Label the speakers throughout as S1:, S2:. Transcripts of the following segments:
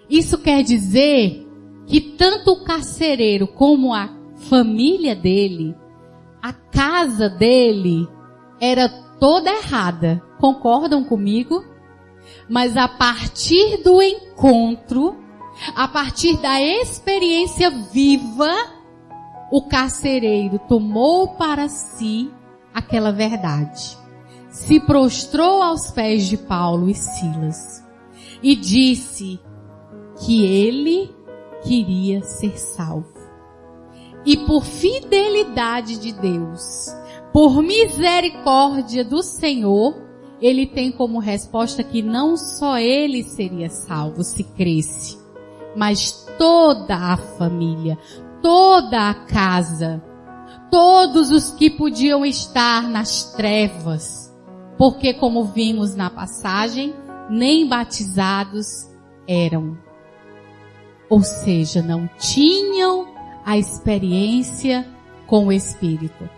S1: Isso quer dizer que tanto o carcereiro como a família dele, a casa dele, era toda errada. Concordam comigo? Mas a partir do encontro, a partir da experiência viva, o carcereiro tomou para si aquela verdade. Se prostrou aos pés de Paulo e Silas e disse que ele queria ser salvo. E por fidelidade de Deus, por misericórdia do Senhor, ele tem como resposta que não só ele seria salvo se cresce, mas toda a família, toda a casa, todos os que podiam estar nas trevas, porque como vimos na passagem, nem batizados eram. Ou seja, não tinham a experiência com o Espírito.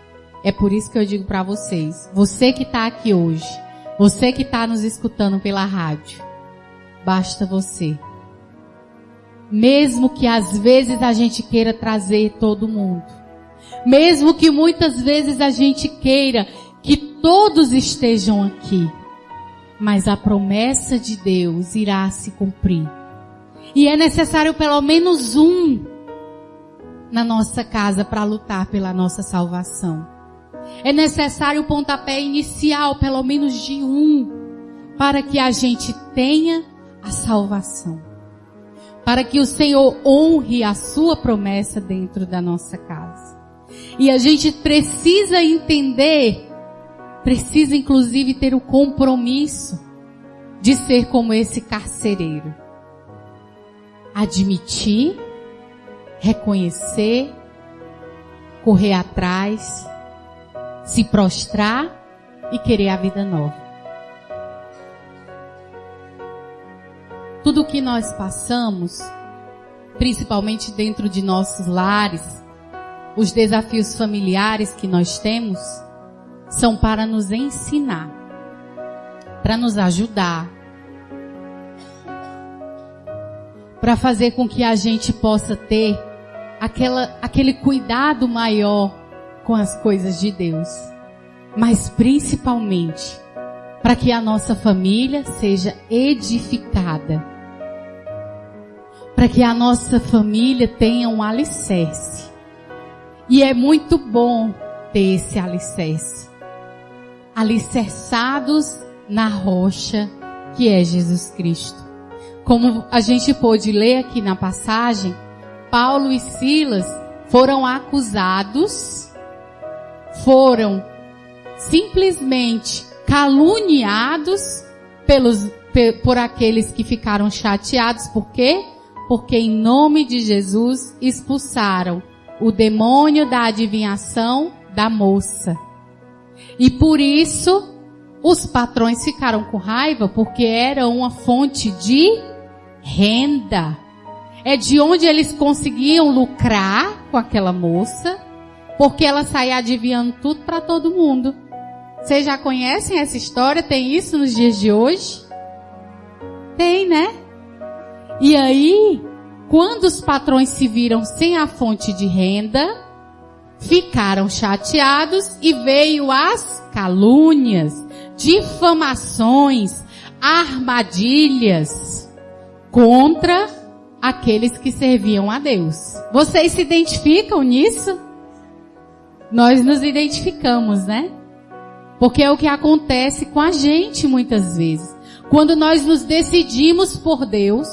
S1: É por isso que eu digo para vocês, você que está aqui hoje, você que está nos escutando pela rádio, basta você. Mesmo que às vezes a gente queira trazer todo mundo, mesmo que muitas vezes a gente queira que todos estejam aqui, mas a promessa de Deus irá se cumprir. E é necessário pelo menos um na nossa casa para lutar pela nossa salvação. É necessário o pontapé inicial, pelo menos de um, para que a gente tenha a salvação. Para que o Senhor honre a sua promessa dentro da nossa casa. E a gente precisa entender, precisa inclusive ter o compromisso de ser como esse carcereiro. Admitir, reconhecer, correr atrás, se prostrar e querer a vida nova. Tudo o que nós passamos, principalmente dentro de nossos lares, os desafios familiares que nós temos, são para nos ensinar, para nos ajudar, para fazer com que a gente possa ter aquele cuidado maior com as coisas de Deus, mas principalmente para que a nossa família seja edificada, para que a nossa família tenha um alicerce. E é muito bom ter esse alicerce, alicerçados na rocha que é Jesus Cristo. Como a gente pôde ler aqui na passagem, Paulo e Silas foram acusados, foram simplesmente caluniados por aqueles que ficaram chateados. Por quê? Porque em nome de Jesus expulsaram o demônio da adivinhação da moça. E por isso os patrões ficaram com raiva, porque era uma fonte de renda. É de onde eles conseguiam lucrar com aquela moça, porque ela saía adivinhando tudo para todo mundo. Vocês já conhecem essa história? Tem isso nos dias de hoje? Tem, né? E aí, quando os patrões se viram sem a fonte de renda, ficaram chateados e veio as calúnias, difamações, armadilhas contra aqueles que serviam a Deus. Vocês se identificam nisso? Nós nos identificamos, né? Porque é o que acontece com a gente muitas vezes. Quando nós nos decidimos por Deus,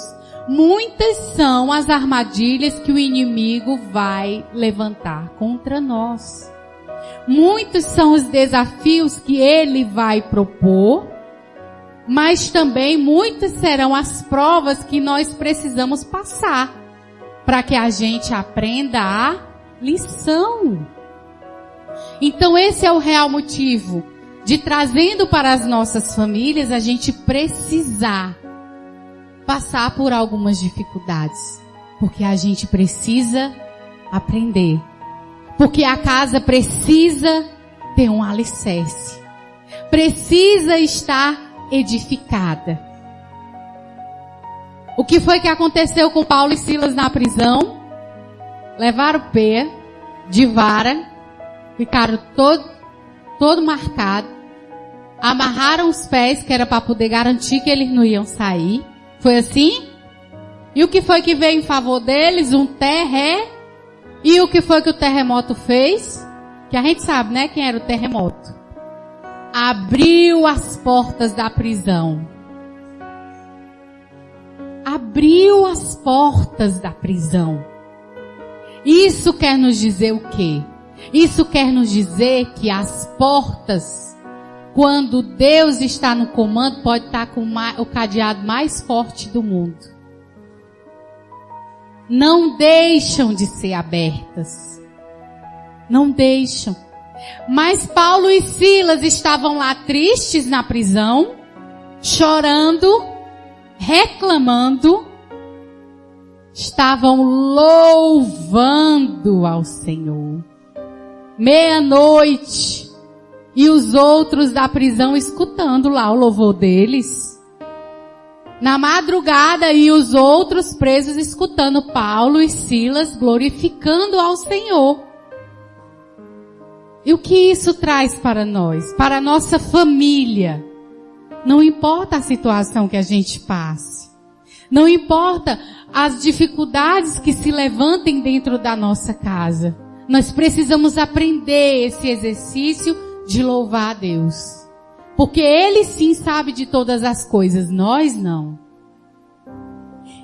S1: muitas são as armadilhas que o inimigo vai levantar contra nós. Muitos são os desafios que ele vai propor, mas também muitas serão as provas que nós precisamos passar para que a gente aprenda a lição. Então esse é o real motivo de, trazendo para as nossas famílias, a gente precisar passar por algumas dificuldades, porque a gente precisa aprender, porque a casa precisa ter um alicerce, precisa estar edificada. O que foi que aconteceu com Paulo e Silas na prisão? Levaram o pé de vara, ficaram todo marcado, amarraram os pés, que era para poder garantir que eles não iam sair. Foi assim? E o que foi que veio em favor deles? Um terremoto. E o que foi que o terremoto fez? Que a gente sabe, né, quem era o terremoto. Abriu as portas da prisão. Abriu as portas da prisão. Isso quer nos dizer o quê? Isso quer nos dizer que as portas, quando Deus está no comando, pode estar com o cadeado mais forte do mundo. Não deixam de ser abertas. Não deixam. Mas Paulo e Silas estavam lá tristes na prisão, chorando, reclamando, estavam louvando ao Senhor. Meia-noite, e os outros da prisão escutando lá o louvor deles. Na madrugada, e os outros presos escutando Paulo e Silas glorificando ao Senhor. E o que isso traz para nós? Para a nossa família. Não importa a situação que a gente passe. Não importa as dificuldades que se levantem dentro da nossa casa. Nós precisamos aprender esse exercício de louvar a Deus. Porque Ele sim sabe de todas as coisas, nós não.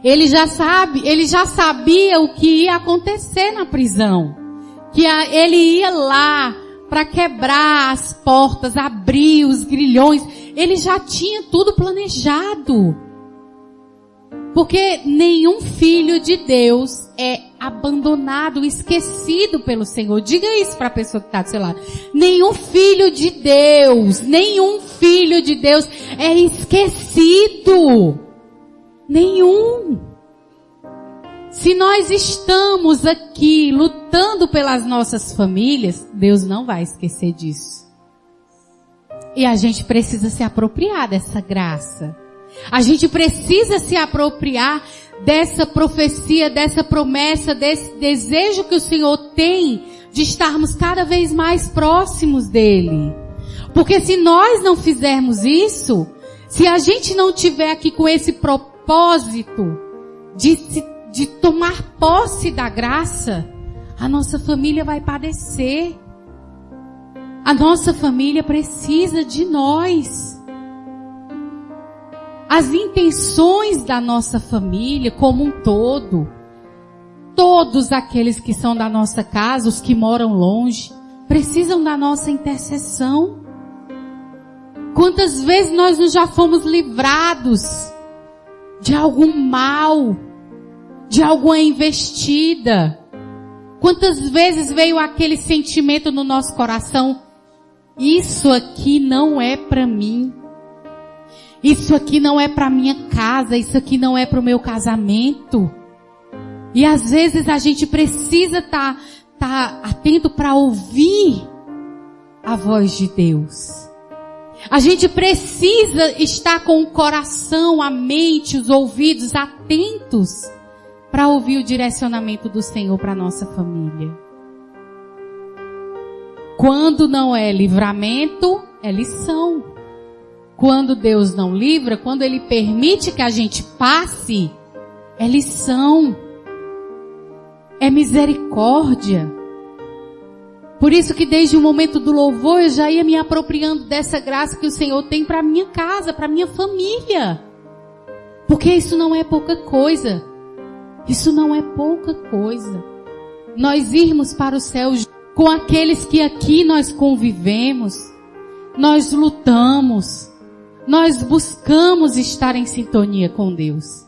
S1: Ele já sabia o que ia acontecer na prisão. Que ele ia lá para quebrar as portas, abrir os grilhões. Ele já tinha tudo planejado. Porque nenhum filho de Deus é abandonado, esquecido pelo Senhor. Diga isso para a pessoa que está do seu lado. Nenhum filho de Deus é esquecido. Nenhum. Se nós estamos aqui lutando pelas nossas famílias, Deus não vai esquecer disso. E a gente precisa se apropriar dessa graça. A gente precisa se apropriar dessa profecia, dessa promessa, desse desejo que o Senhor tem de estarmos cada vez mais próximos dEle. Porque se nós não fizermos isso, se a gente não tiver aqui com esse propósito de tomar posse da graça, a nossa família vai padecer. A nossa família precisa de nós. As intenções da nossa família como um todo, todos aqueles que são da nossa casa, os que moram longe, precisam da nossa intercessão. Quantas vezes nós já fomos livrados de algum mal, de alguma investida? Quantas vezes veio aquele sentimento no nosso coração: isso aqui não é para mim. Isso aqui não é para minha casa, isso aqui não é para o meu casamento. E às vezes a gente precisa estar atento para ouvir a voz de Deus. A gente precisa estar com o coração, a mente, os ouvidos atentos para ouvir o direcionamento do Senhor para a nossa família. Quando não é livramento, é lição. Quando Deus não livra, quando Ele permite que a gente passe, é lição. É misericórdia. Por isso que desde o momento do louvor eu já ia me apropriando dessa graça que o Senhor tem para a minha casa, para a minha família. Porque isso não é pouca coisa. Isso não é pouca coisa. Nós irmos para o céu com aqueles que aqui nós convivemos, nós lutamos, nós buscamos estar em sintonia com Deus.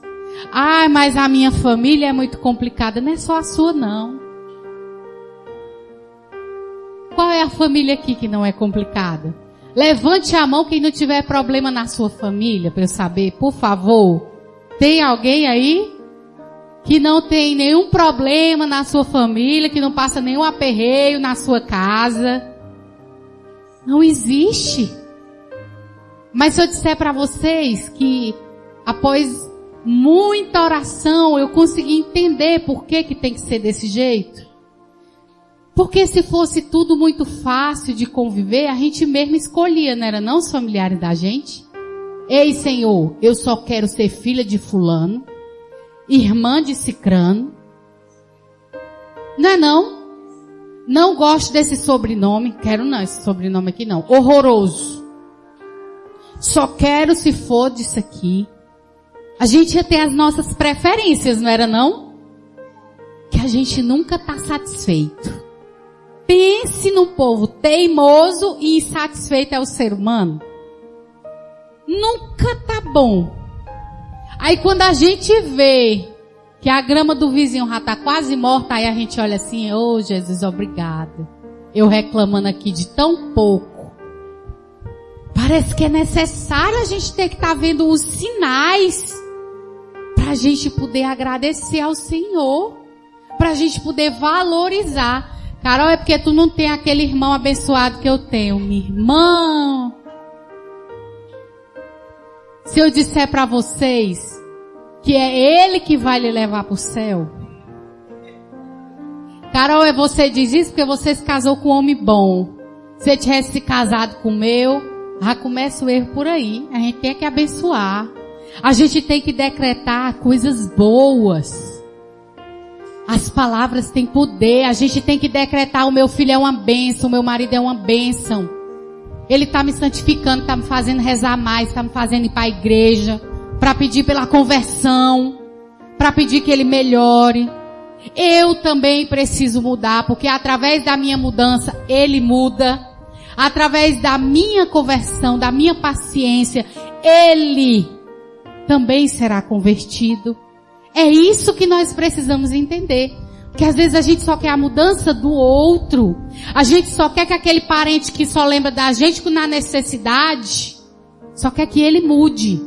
S1: Ah, mas a minha família é muito complicada. Não é só a sua, não. Qual é a família aqui que não é complicada? Levante a mão quem não tiver problema na sua família, para eu saber, por favor. Tem alguém aí que não tem nenhum problema na sua família, que não passa nenhum aperreio na sua casa? Não existe. Mas se eu disser para vocês que após muita oração, eu consegui entender por que tem que ser desse jeito. Porque se fosse tudo muito fácil de conviver, a gente mesmo escolhia, não era não os familiares da gente? Ei, Senhor, eu só quero ser filha de fulano, irmã de cicrano. Não é não? Não gosto desse sobrenome, quero não, esse sobrenome aqui não, horroroso. Só quero se for disso aqui. A gente ia ter as nossas preferências, não era não? Que a gente nunca está satisfeito. Pense num povo teimoso e insatisfeito é o ser humano. Nunca tá bom. Aí quando a gente vê que a grama do vizinho já tá quase morta, aí a gente olha assim, ô Jesus, obrigada. Eu reclamando aqui de tão pouco. Parece que é necessário a gente ter que estar vendo os sinais para a gente poder agradecer ao Senhor, para a gente poder valorizar. Carol, é porque tu não tem aquele irmão abençoado que eu tenho. Minha irmã, se eu disser para vocês que é Ele que vai lhe levar para o céu. Carol, você diz isso porque você se casou com um homem bom. Se você tivesse se casado com o meu, já começa o erro por aí. A gente tem que abençoar. A gente tem que decretar coisas boas. As palavras têm poder. A gente tem que decretar: o meu filho é uma bênção, o meu marido é uma bênção. Ele está me santificando, está me fazendo rezar mais, está me fazendo ir para a igreja, para pedir pela conversão, para pedir que ele melhore. Eu também preciso mudar, porque através da minha mudança, ele muda. Através da minha conversão, da minha paciência, ele também será convertido. É isso que nós precisamos entender. Porque às vezes a gente só quer a mudança do outro. A gente só quer que aquele parente que só lembra da gente na necessidade, só quer que ele mude.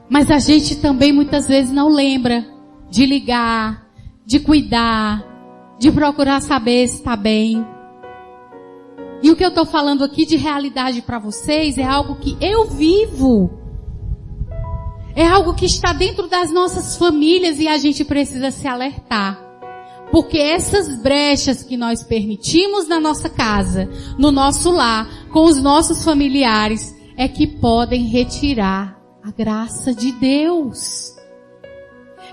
S1: Mas a gente também muitas vezes não lembra de ligar, de cuidar, de procurar saber se está bem. E o que eu estou falando aqui de realidade para vocês é algo que eu vivo. É algo que está dentro das nossas famílias e a gente precisa se alertar. Porque essas brechas que nós permitimos na nossa casa, no nosso lar, com os nossos familiares, é que podem retirar a graça de Deus.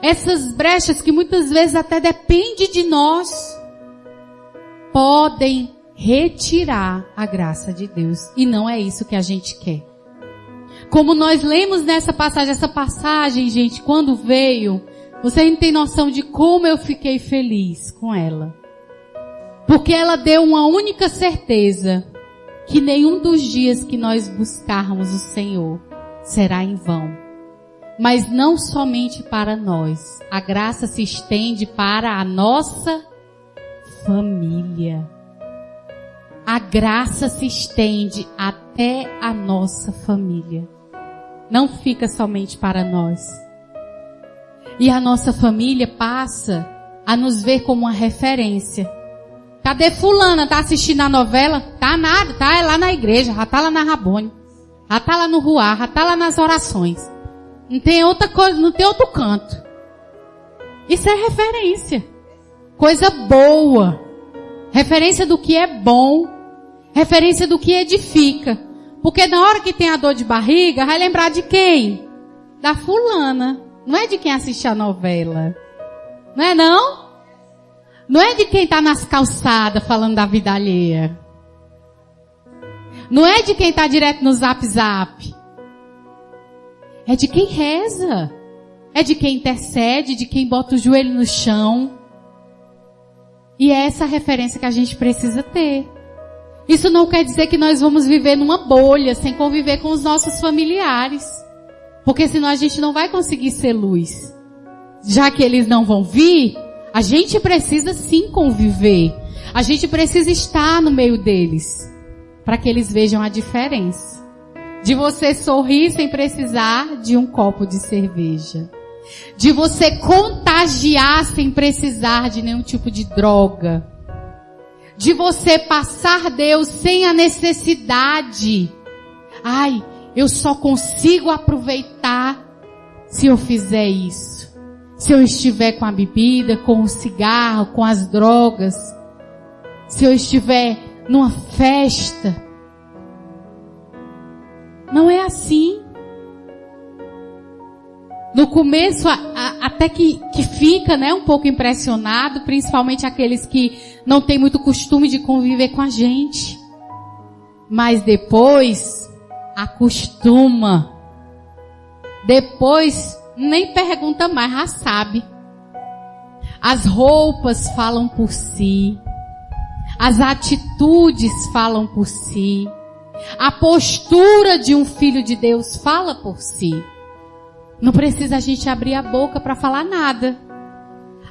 S1: Essas brechas que muitas vezes até dependem de nós, podem retirar a graça de Deus. E não é isso que a gente quer. Como nós lemos nessa passagem, essa passagem, gente, quando veio, você não tem noção de como eu fiquei feliz com ela. Porque ela deu uma única certeza, que nenhum dos dias que nós buscarmos o Senhor será em vão. Mas não somente para nós. A graça se estende para a nossa família. A graça se estende até a nossa família. Não fica somente para nós. E a nossa família passa a nos ver como uma referência. Cadê fulana? Tá assistindo a novela? Tá nada, tá lá na igreja, já tá lá na Rabone, já tá lá no Ruá, já tá lá nas orações. Não tem outra coisa, não tem outro canto. Isso é referência. Coisa boa. Referência do que é bom. Referência do que edifica. Porque na hora que tem a dor de barriga, vai lembrar de quem? Da fulana. Não é de quem assiste a novela. Não é não? Não é de quem está nas calçadas falando da vida alheia. Não é de quem está direto no Zap Zap. É de quem reza. É de quem intercede, de quem bota o joelho no chão. E é essa referência que a gente precisa ter. Isso não quer dizer que nós vamos viver numa bolha, sem conviver com os nossos familiares. Porque senão a gente não vai conseguir ser luz. Já que eles não vão vir, a gente precisa sim conviver. A gente precisa estar no meio deles. Para que eles vejam a diferença. De você sorrir sem precisar de um copo de cerveja. De você contagiar sem precisar de nenhum tipo de droga. De você passar Deus sem a necessidade. Ai, eu só consigo aproveitar se eu fizer isso? Se eu estiver com a bebida, com o cigarro, com as drogas, se eu estiver numa festa? Não é assim. No começo, até que fica, né, um pouco impressionado, principalmente aqueles que não têm muito costume de conviver com a gente. Mas depois, acostuma. Depois, nem pergunta mais, já sabe. As roupas falam por si. As atitudes falam por si. A postura de um filho de Deus fala por si. Não precisa a gente abrir a boca para falar nada.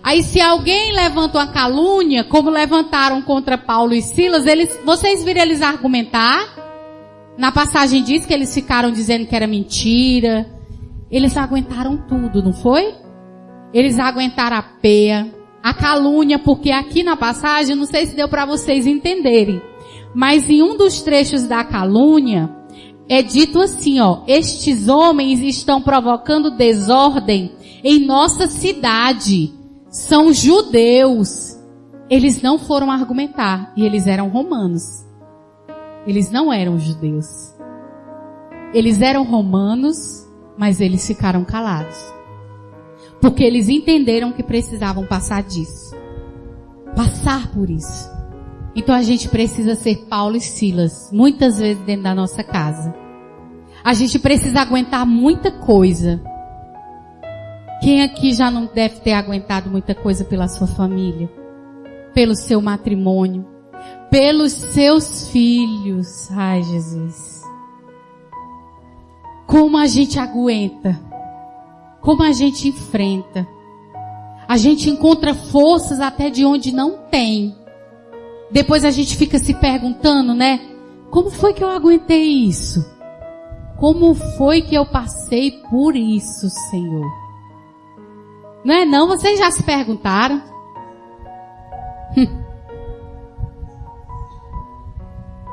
S1: Aí se alguém levanta uma calúnia, como levantaram contra Paulo e Silas, vocês viram eles argumentar? Na passagem diz que eles ficaram dizendo que era mentira. Eles aguentaram tudo, não foi? Eles aguentaram a peia, a calúnia, porque aqui na passagem, não sei se deu para vocês entenderem, mas em um dos trechos da calúnia, é dito assim, estes homens estão provocando desordem em nossa cidade. São judeus. Eles não foram argumentar. E eles eram romanos. Eles não eram judeus. Eles eram romanos, mas eles ficaram calados. Porque eles entenderam que precisavam passar disso. Passar por isso. Então a gente precisa ser Paulo e Silas, muitas vezes dentro da nossa casa. A gente precisa aguentar muita coisa. Quem aqui já não deve ter aguentado muita coisa pela sua família? Pelo seu matrimônio? Pelos seus filhos? Ai, Jesus. Como a gente aguenta? Como a gente enfrenta? A gente encontra forças até de onde não tem. Depois a gente fica se perguntando, né? Como foi que eu aguentei isso? Como foi que eu passei por isso, Senhor? Não é não? Vocês já se perguntaram?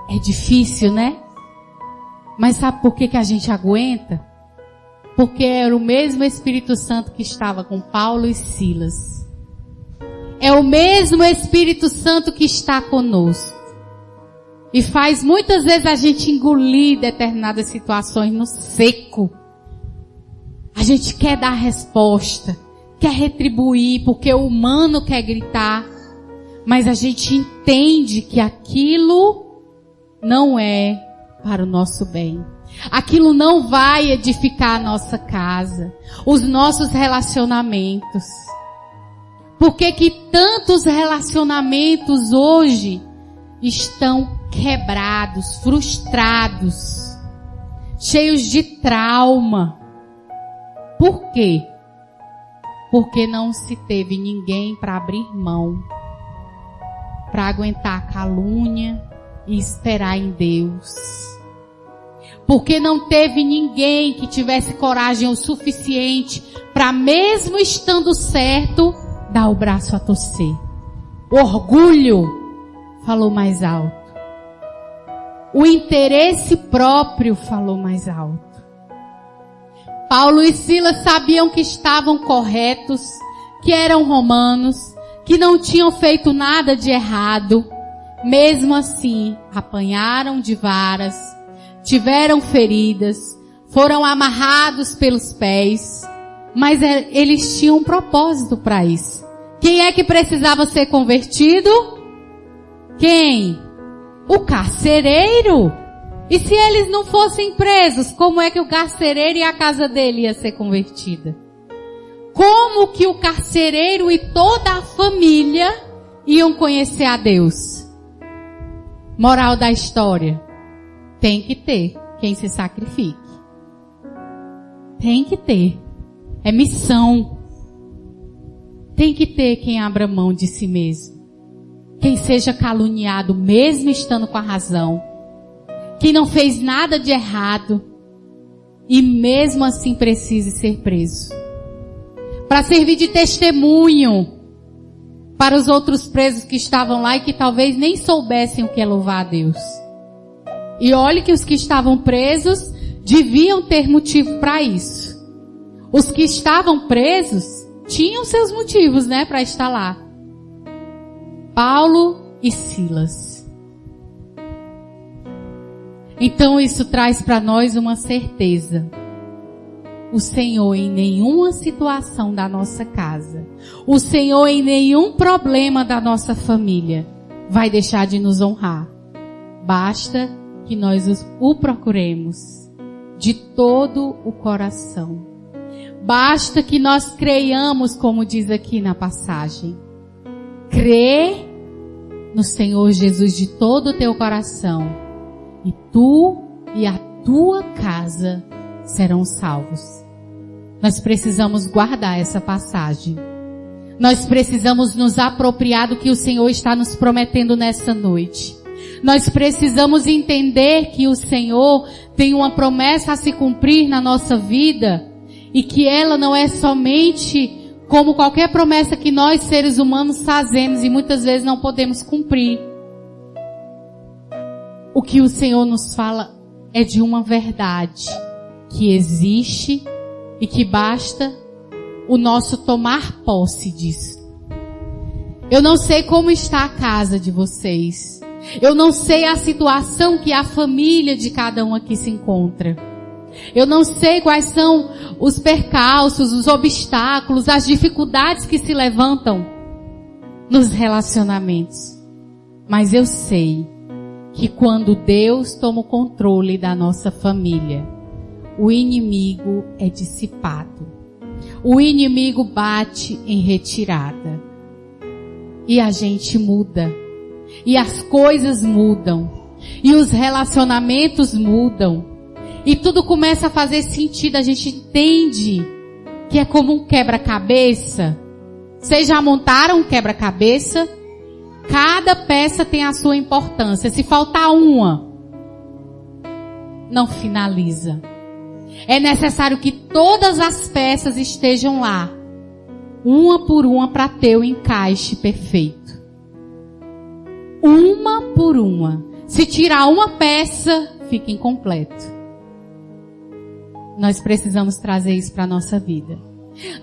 S1: É difícil, né? Mas sabe por que a gente aguenta? Porque era o mesmo Espírito Santo que estava com Paulo e Silas. É o mesmo Espírito Santo que está conosco. E faz muitas vezes a gente engolir determinadas situações no seco. A gente quer dar resposta, quer retribuir, porque o humano quer gritar. Mas a gente entende que aquilo não é para o nosso bem. Aquilo não vai edificar a nossa casa, os nossos relacionamentos. Por que tantos relacionamentos hoje estão quebrados, frustrados, cheios de trauma? Por quê? Porque não se teve ninguém para abrir mão, para aguentar a calúnia e esperar em Deus. Porque não teve ninguém que tivesse coragem o suficiente para, mesmo estando certo, dar o braço a torcer. O orgulho falou mais alto. O interesse próprio falou mais alto. Paulo e Silas sabiam que estavam corretos, que eram romanos, que não tinham feito nada de errado. Mesmo assim, apanharam de varas, tiveram feridas, foram amarrados pelos pés, mas eles tinham um propósito para isso. Quem é que precisava ser convertido? Quem? O carcereiro. E se eles não fossem presos, como é que o carcereiro e a casa dele ia ser convertida? Como que o carcereiro e toda a família iam conhecer a Deus? Moral da história: tem que ter quem se sacrifique. Tem que ter. É missão. Tem que ter quem abra mão de si mesmo. Quem seja caluniado mesmo estando com a razão. Quem não fez nada de errado e mesmo assim precise ser preso. Para servir de testemunho para os outros presos que estavam lá e que talvez nem soubessem o que é louvar a Deus. E olhe que os que estavam presos deviam ter motivo para isso. Os que estavam presos tinham seus motivos, né, para estar lá. Paulo e Silas. Então isso traz para nós uma certeza. O Senhor em nenhuma situação da nossa casa, o Senhor em nenhum problema da nossa família vai deixar de nos honrar. Basta que nós o procuremos de todo o coração. Basta que nós creiamos, como diz aqui na passagem. Crê no Senhor Jesus de todo o teu coração, e tu e a tua casa serão salvos. Nós precisamos guardar essa passagem. Nós precisamos nos apropriar do que o Senhor está nos prometendo nessa noite. Nós precisamos entender que o Senhor tem uma promessa a se cumprir na nossa vida e que ela não é somente como qualquer promessa que nós seres humanos fazemos e muitas vezes não podemos cumprir. O que o Senhor nos fala é de uma verdade que existe e que basta o nosso tomar posse disso. Eu não sei como está a casa de vocês. Eu não sei a situação que a família de cada um aqui se encontra. Eu não sei quais são os percalços, os obstáculos, as dificuldades que se levantam nos relacionamentos. Mas eu sei que quando Deus toma o controle da nossa família, o inimigo é dissipado. O inimigo bate em retirada. E a gente muda. E as coisas mudam. E os relacionamentos mudam. E tudo começa a fazer sentido. A gente entende que é como um quebra-cabeça. Vocês já montaram um quebra-cabeça? Cada peça tem a sua importância. Se faltar uma, não finaliza. É necessário que todas as peças estejam lá, uma por uma, para ter o encaixe perfeito. Uma por uma. Se tirar uma peça, fica incompleto. Nós precisamos trazer isso para a nossa vida.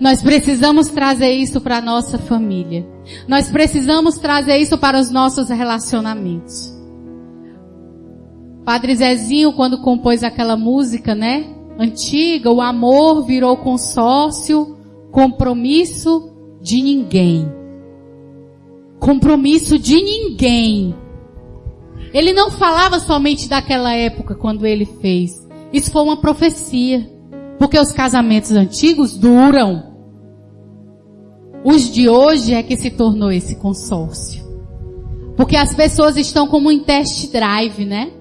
S1: Nós precisamos trazer isso para a nossa família. Nós precisamos trazer isso para os nossos relacionamentos. Padre Zezinho, quando compôs aquela música, né, antiga, o amor virou consórcio, compromisso de ninguém. Compromisso de ninguém. Ele não falava somente daquela época quando ele fez. Isso foi uma profecia. Porque os casamentos antigos duram. Os de hoje é que se tornou esse consórcio. Porque as pessoas estão como em test drive, né?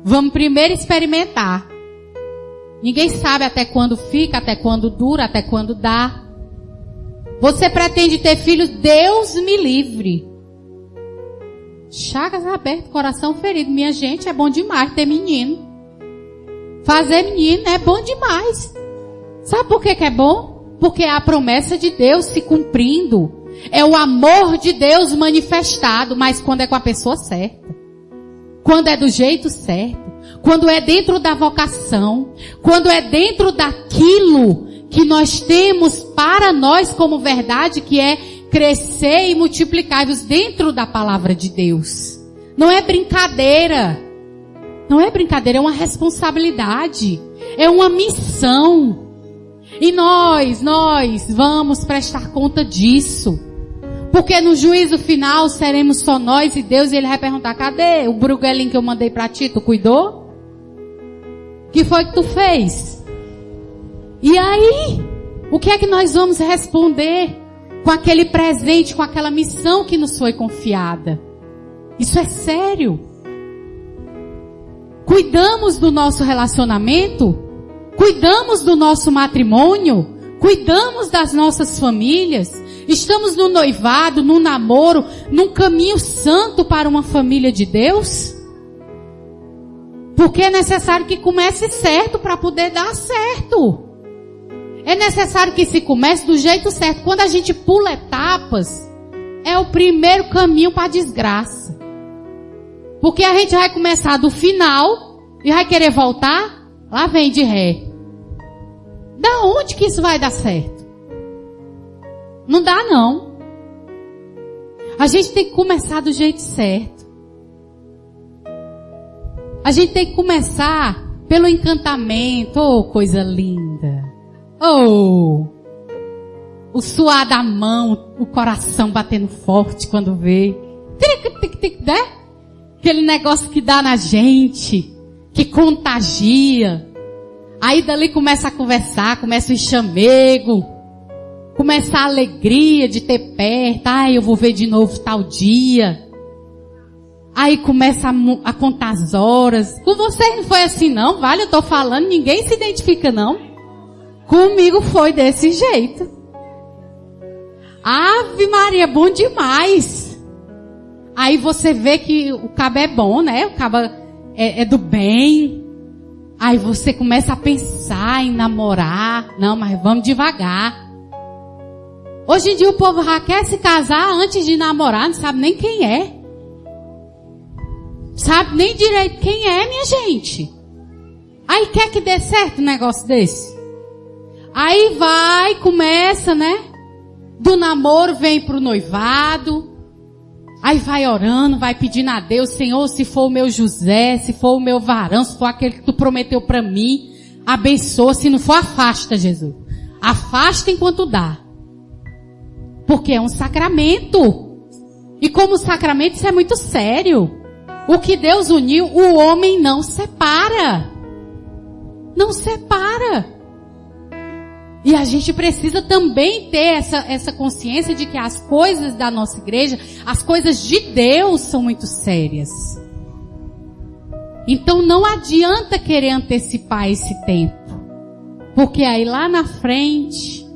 S1: Vamos primeiro experimentar. Ninguém sabe até quando fica, até quando dura, até quando dá. Você pretende ter filhos? Deus me livre. Chagas abertas, coração ferido. Minha gente, é bom demais ter menino. Fazer menino é bom demais. Sabe por que é bom? Porque é a promessa de Deus se cumprindo. É o amor de Deus manifestado, mas quando é com a pessoa certa. Quando é do jeito certo. Quando é dentro da vocação. Quando é dentro daquilo que nós temos para nós como verdade, que é crescer e multiplicar-vos dentro da palavra de Deus. Não é brincadeira. Não é brincadeira, é uma responsabilidade. É uma missão. E nós vamos prestar conta disso. Porque no juízo final seremos só nós e Deus, e Ele vai perguntar: cadê o bruguelinho que eu mandei pra ti? Tu cuidou? O que foi que tu fez? E aí? O que é que nós vamos responder com aquele presente, com aquela missão que nos foi confiada? Isso é sério. Cuidamos do nosso relacionamento? Cuidamos do nosso matrimônio? Cuidamos das nossas famílias? Estamos no noivado, no namoro, num caminho santo para uma família de Deus? Porque é necessário que comece certo para poder dar certo. É necessário que se comece do jeito certo. Quando a gente pula etapas, é o primeiro caminho para a desgraça. Porque a gente vai começar do final e vai querer voltar, lá vem de ré. Da onde que isso vai dar certo? Não dá, não. A gente tem que começar do jeito certo. A gente tem que começar pelo encantamento. Oh, coisa linda. Oh, o suar da mão, o coração batendo forte quando vê. Né? Aquele negócio que dá na gente, que contagia. Aí dali começa a conversar, começa o chamego, começa a alegria de ter perto. Ai, eu vou ver de novo tal dia. Aí começa a contar as horas. Com vocês não foi assim não, vale? Eu tô falando, ninguém se identifica não. Comigo foi desse jeito. Ave Maria, bom demais. Aí você vê que o cabo é bom, né? O cabo é do bem. Aí você começa a pensar em namorar. Não, mas vamos devagar. Hoje em dia o povo já quer se casar antes de namorar, não sabe nem quem é. Sabe nem direito quem é, minha gente. Aí quer que dê certo um negócio desse? Aí vai, começa, né? Do namoro vem pro noivado. Aí vai orando, vai pedindo a Deus, Senhor, se for o meu José, se for o meu varão, se for aquele que tu prometeu para mim, abençoa, se não for, afasta, Jesus. Afasta enquanto dá. Porque é um sacramento. E como sacramento, isso é muito sério. O que Deus uniu, o homem não separa. Não separa. E a gente precisa também ter essa consciência de que as coisas da nossa igreja, as coisas de Deus são muito sérias. Então não adianta querer antecipar esse tempo. Porque aí lá na frente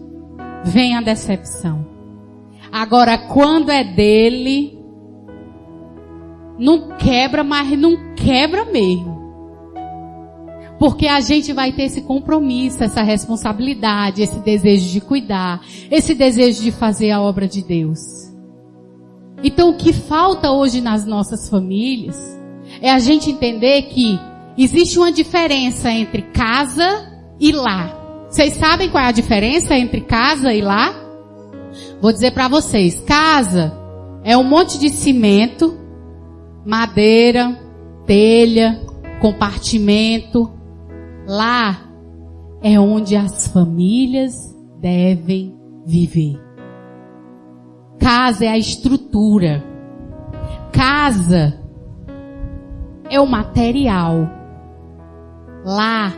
S1: vem a decepção. Agora quando é dele, não quebra, mas não quebra mesmo. Porque a gente vai ter esse compromisso, essa responsabilidade, esse desejo de cuidar, esse desejo de fazer a obra de Deus. Então o que falta hoje nas nossas famílias é a gente entender que existe uma diferença entre casa e lar. Vocês sabem qual é a diferença entre casa e lar? Vou dizer para vocês. Casa é um monte de cimento, madeira, telha, compartimento. Lá é onde as famílias devem viver. Casa é a estrutura. Casa é o material. Lá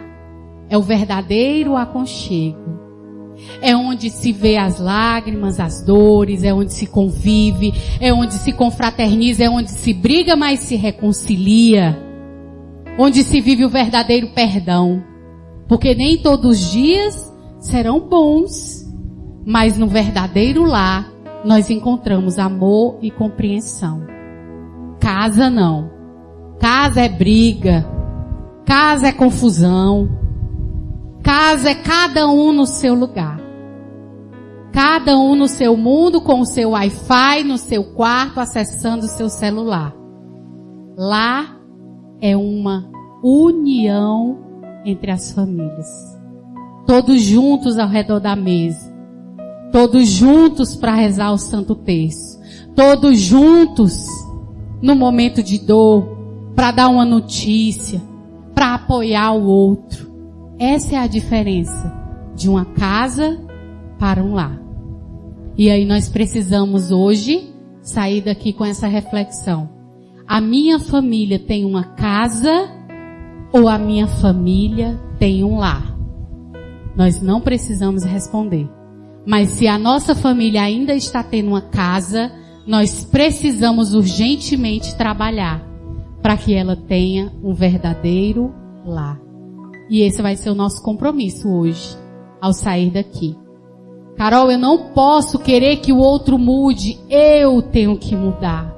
S1: é o verdadeiro aconchego. É onde se vê as lágrimas, as dores, é onde se convive, é onde se confraterniza, é onde se briga, mas se reconcilia. Onde se vive o verdadeiro perdão. Porque nem todos os dias serão bons, mas no verdadeiro lar nós encontramos amor e compreensão. Casa não. Casa é briga. Casa é confusão. Casa é cada um no seu lugar. Cada um no seu mundo, com o seu Wi-Fi, no seu quarto, acessando o seu celular. Lá é uma união entre as famílias. Todos juntos ao redor da mesa. Todos juntos para rezar o Santo Terço. Todos juntos no momento de dor, para dar uma notícia, para apoiar o outro. Essa é a diferença de uma casa para um lar. E aí nós precisamos hoje sair daqui com essa reflexão. A minha família tem uma casa ou a minha família tem um lar? Nós não precisamos responder. Mas se a nossa família ainda está tendo uma casa, nós precisamos urgentemente trabalhar para que ela tenha um verdadeiro lar. E esse vai ser o nosso compromisso hoje, ao sair daqui. Carol, eu não posso querer que o outro mude, eu tenho que mudar.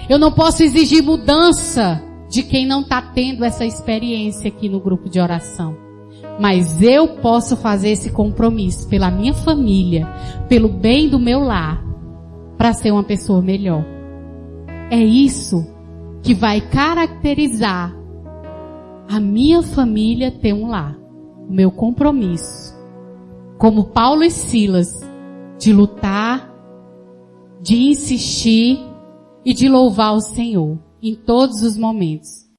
S1: Eu não posso exigir mudança de quem não está tendo essa experiência aqui no grupo de oração. Mas eu posso fazer esse compromisso pela minha família, pelo bem do meu lar, para ser uma pessoa melhor. É isso que vai caracterizar a minha família ter um lar. O meu compromisso como Paulo e Silas, de lutar, de insistir e de louvar o Senhor em todos os momentos.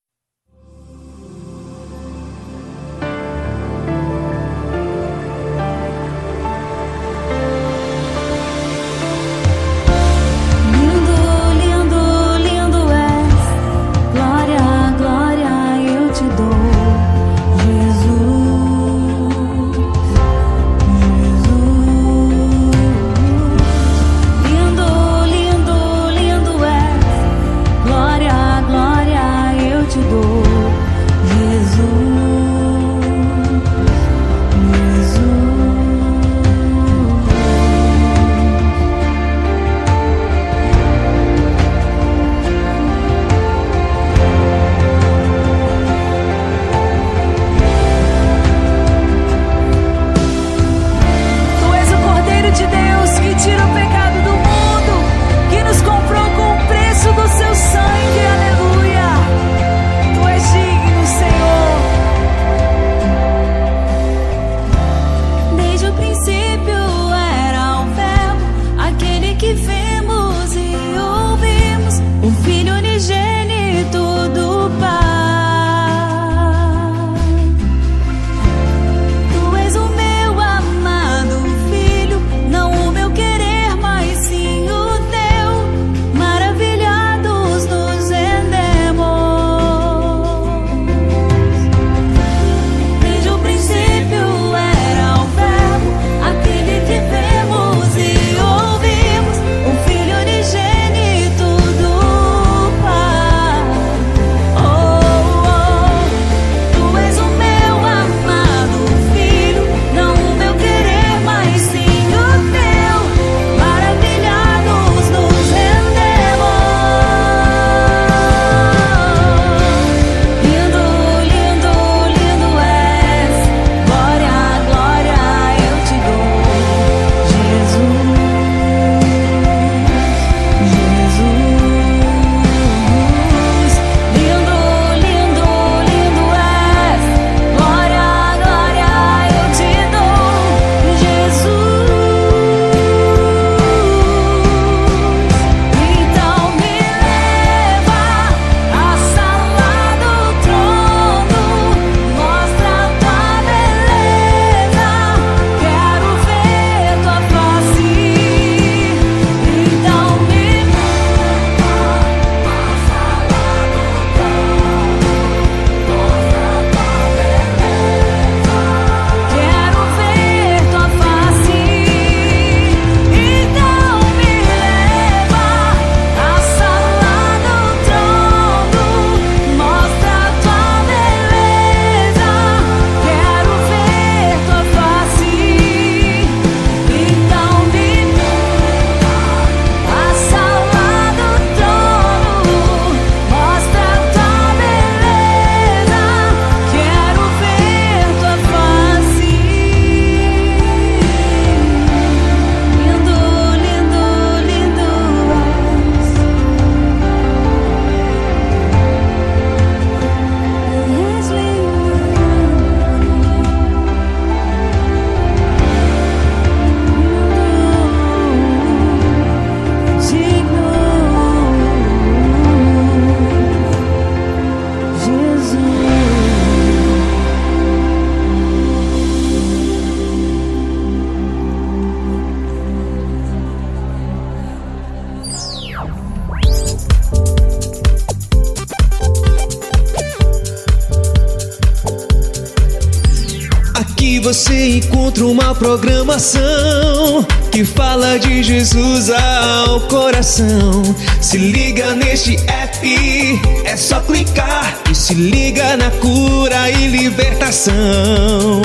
S2: Você encontra uma programação que fala de Jesus ao coração. Se liga neste app, é só clicar e se liga na cura e libertação.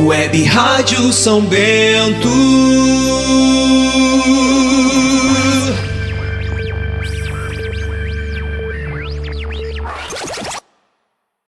S2: Web Rádio São Bento.